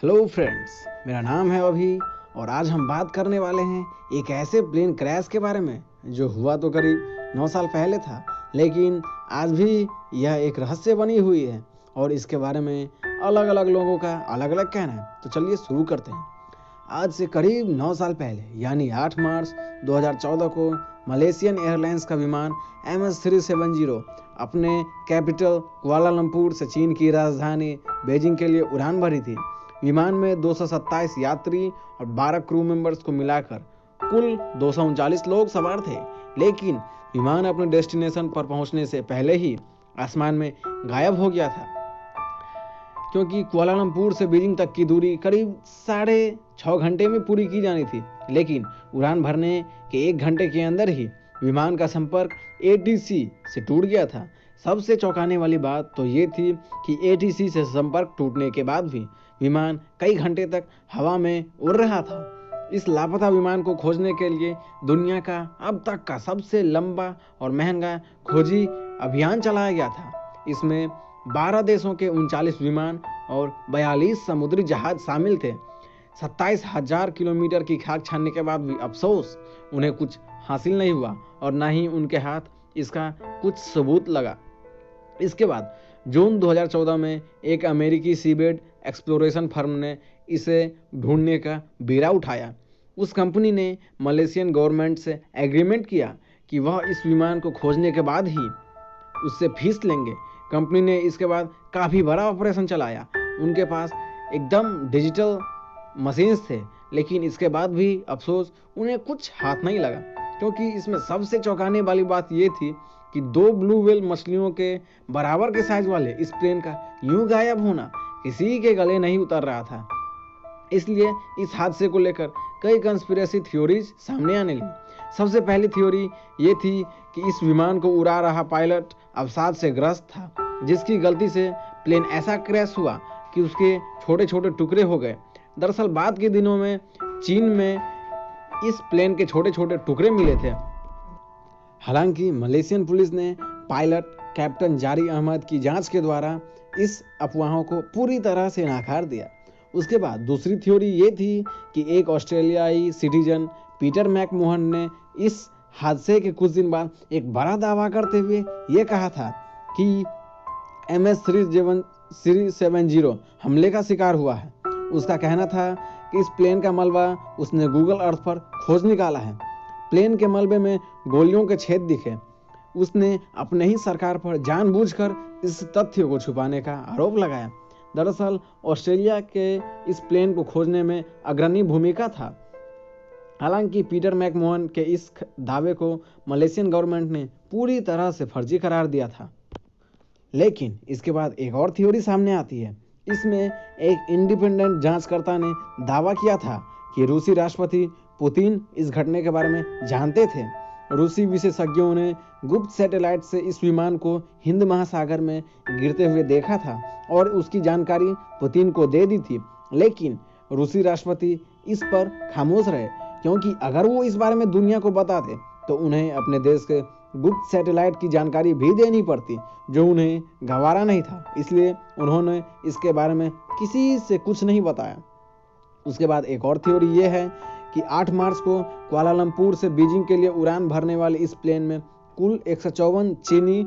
Hello friends, मेरा नाम है अभी और आज हम बात करने वाले हैं एक ऐसे प्लेन क्रैश के बारे में जो हुआ तो करीब 9 साल पहले था, लेकिन आज भी यह एक रहस्य बनी हुई है और इसके बारे में अलग अलग लोगों का अलग अलग कहना है। तो चलिए शुरू करते हैं। आज से करीब 9 साल पहले यानी 8 मार्च 2014 को मलेशियन एयरलाइंस का विमान MS-370 अपने कैपिटल कुआलालंपुर से चीन की राजधानी बीजिंग के लिए उड़ान भरी थी। विमान में 227 यात्री और 12 क्रू मेंबर्स को मिलाकर कुल 239 लोग सवार थे, लेकिन विमान अपने डेस्टिनेशन पर पहुंचने से पहले ही आसमान में गायब हो गया था। क्योंकि कुआलालंपुर से बीजिंग तक की दूरी करीब 6.5 घंटे में पूरी की जानी थी, लेकिन उड़ान भरने के 1 घंटे के अंदर ही विमान का संपर्क ATC से टूट गया था। सबसे चौंकाने वाली बात तो ये थी कि ATC से संपर्क टूटने के बाद भी विमान कई घंटे तक हवा में उड़ रहा था। इस लापता विमान को खोजने के लिए दुनिया का अब तक का सबसे लंबा और महंगा खोजी अभियान चलाया गया था। इसमें 12 देशों के 39 विमान और 42 समुद्री जहाज शामिल थे। 27,000 किलोमीटर की खाक छानने के बाद भी अफसोस उन्हें कुछ हासिल नहीं हुआ और न ही उनके हाथ इसका कुछ सबूत लगा। इसके बाद जून 2014 में एक अमेरिकी सीबेड एक्सप्लोरेशन फर्म ने इसे ढूंढने का बीड़ा उठाया। उस कंपनी ने मलेशियन गवर्नमेंट से एग्रीमेंट किया कि वह इस विमान को खोजने के बाद ही उससे फीस लेंगे। कंपनी ने इसके बाद काफ़ी बड़ा ऑपरेशन चलाया। उनके पास एकदम डिजिटल मशीन्स थे, लेकिन इसके बाद भी अफसोस उन्हें कुछ हाथ नहीं लगा। क्योंकि इसमें सबसे चौंकाने वाली बात यह थी कि 2 ब्लू व्हेल मछलियों के बराबर के साइज वाले इस प्लेन का यूं गायब होना किसी के गले नहीं उतर रहा था। इसलिए इस हादसे को लेकर कई कंस्पिरेसी थ्योरीज सामने आने लगी। सबसे पहली थ्योरी ये थी कि इस विमान को उड़ा रहा पायलट अवसाद से ग्रस्त था, जिसकी गलती से प्लेन ऐसा क्रैश हुआ कि उसके छोटे छोटे टुकड़े हो गए। दरअसल बाद के दिनों में चीन में इस प्लेन के छोटे छोटे टुकड़े मिले थे। हालांकि मलेशियन पुलिस ने पायलट कैप्टन जारी अहमद की जांच के द्वारा इस अफवाहों को पूरी तरह से नकार दिया। उसके बाद दूसरी थ्योरी ये थी कि एक ऑस्ट्रेलियाई सिटीजन पीटर मैकमोहन ने इस हादसे के कुछ दिन बाद एक बड़ा दावा करते हुए ये कहा था कि MS-370 हमले का शिकार हुआ है। उसका कहना था कि इस प्लेन का मलबा उसने गूगल अर्थ पर खोज निकाला है। प्लेन के मलबे में गोलियों के छेद दिखे। उसने अपने ही सरकार पर जानबूझकर इस तथ्य को छुपाने का आरोप लगाया। दरअसल ऑस्ट्रेलिया के इस प्लेन को खोजने में अग्रणी भूमिका था। हालांकि पीटर मैकमोहन के इस दावे को मलेशियन गवर्नमेंट ने पूरी तरह से फर्जी करार दिया था। लेकिन इसके बाद एक और थ्योरी सामने आती है। इसमें एक इंडिपेंडेंट जांचकर्ता ने दावा किया था कि रूसी राष्ट्रपति पुतिन इस घटना के बारे में जानते थे। रूसी विशेषज्ञों ने गुप्त सैटेलाइट से इस विमान को हिंद महासागर में गिरते हुए देखा था और उसकी जानकारी पुतिन को दे दी थी, लेकिन रूसी राष्ट्रपति इस पर खामोश रहे, क्योंकि अगर वो इस बारे में दुनिया को बताते तो उन्हें अपने देश के गुप्त सैटेलाइट की जानकारी भी देनी पड़ती, जो उन्हें गंवारा नहीं था। इसलिए उन्होंने इसके बारे में किसी से कुछ नहीं बताया। उसके बाद एक और थ्योरी ये है कि 8 मार्च को कुआलालंपुर से बीजिंग के लिए उड़ान भरने वाले इस प्लेन में कुल 154 चीनी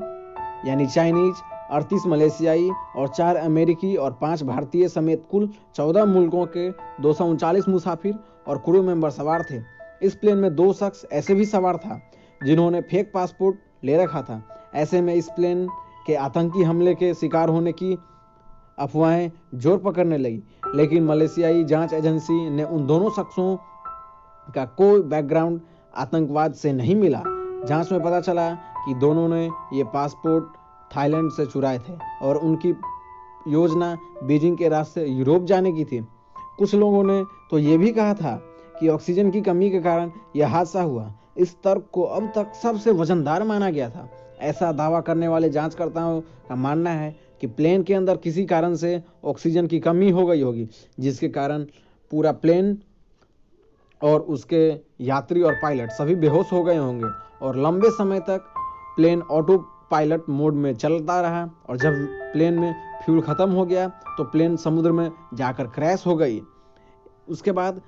यानी चाइनीज, 38 मलेशियाई और 4 अमेरिकी और 5 भारतीय समेत कुल 14 मुल्कों के 239 मुसाफिर और क्रू मेंबर सवार थे। इस प्लेन में 2 शख्स ऐसे भी सवार था जिन्होंने फेक पासपोर्ट ले रखा था। ऐसे में इस प्लेन के आतंकी हमले के शिकार होने की अफवाहें जोर पकड़ने लगी, लेकिन मलेशियाई जांच एजेंसी ने उन दोनों शख्सों का कोई बैकग्राउंड आतंकवाद से नहीं मिला। जांच में पता चला कि दोनों ने ये पासपोर्ट थाईलैंड से चुराए थे और उनकी योजना बीजिंग के रास्ते यूरोप जाने की थी। कुछ लोगों ने तो ये भी कहा था कि ऑक्सीजन की कमी के कारण यह हादसा हुआ। इस तर्क को अब तक सबसे वजनदार माना गया था। ऐसा दावा करने वाले जांचकर्ताओं का मानना है कि प्लेन के अंदर किसी कारण से ऑक्सीजन की कमी हो गई होगी, जिसके कारण पूरा प्लेन और उसके यात्री और पायलट सभी बेहोश हो गए होंगे और लंबे समय तक प्लेन ऑटो पायलट मोड में चलता रहा। और जब प्लेन में फ्यूल ख़त्म हो गया तो प्लेन समुद्र में जाकर क्रैश हो गई। उसके बाद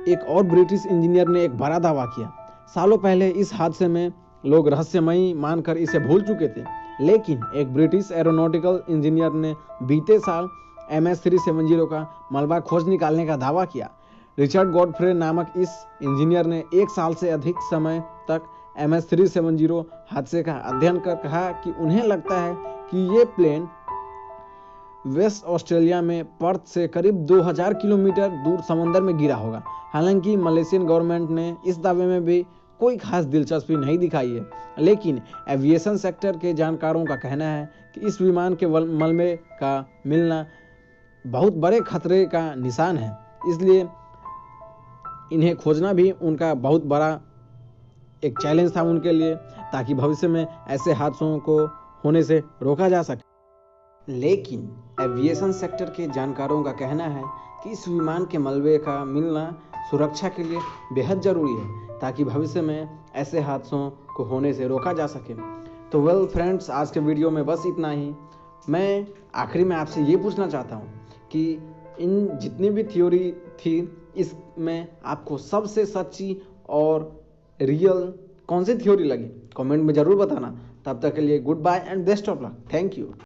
एक और ब्रिटिश इंजीनियर ने एक बड़ा दावा किया। सालों पहले इस हादसे में लोग रहस्यमयी मानकर इसे भूल चुके थे, लेकिन एक ब्रिटिश एरोनॉटिकल इंजीनियर ने बीते साल MS-370 का मलबा खोज निकालने का दावा किया। रिचर्ड गॉडफ्रे नामक इस इंजीनियर ने 1 साल से अधिक समय तक MS-370 हादसे का अध्ययन कर कहा कि उन्हें लगता है कि ये प्लेन वेस्ट ऑस्ट्रेलिया में पर्थ से करीब 2000 किलोमीटर दूर समंदर में गिरा होगा। हालांकि मलेशियन गवर्नमेंट ने इस दावे में भी कोई खास दिलचस्पी नहीं दिखाई है, लेकिन एविएशन सेक्टर के जानकारों का कहना है कि इस विमान के मलबे का मिलना बहुत बड़े खतरे का निशान है, इसलिए इन्हें खोजना भी उनका बहुत बड़ा एक चैलेंज था उनके लिए, ताकि भविष्य में ऐसे हादसों को होने से रोका जा सके। लेकिन एविएशन सेक्टर के जानकारों का कहना है कि इस विमान के मलबे का मिलना सुरक्षा के लिए बेहद ज़रूरी है, ताकि भविष्य में ऐसे हादसों को होने से रोका जा सके। तो वेल फ्रेंड्स, आज के वीडियो में बस इतना ही। मैं आखिरी में आपसे ये पूछना चाहता हूँ कि इन जितनी भी थ्योरी थी, इसमें आपको सबसे सच्ची और रियल कौन सी थ्योरी लगी? कमेंट में ज़रूर बताना। तब तक के लिए goodbye and best of luck. Thank you.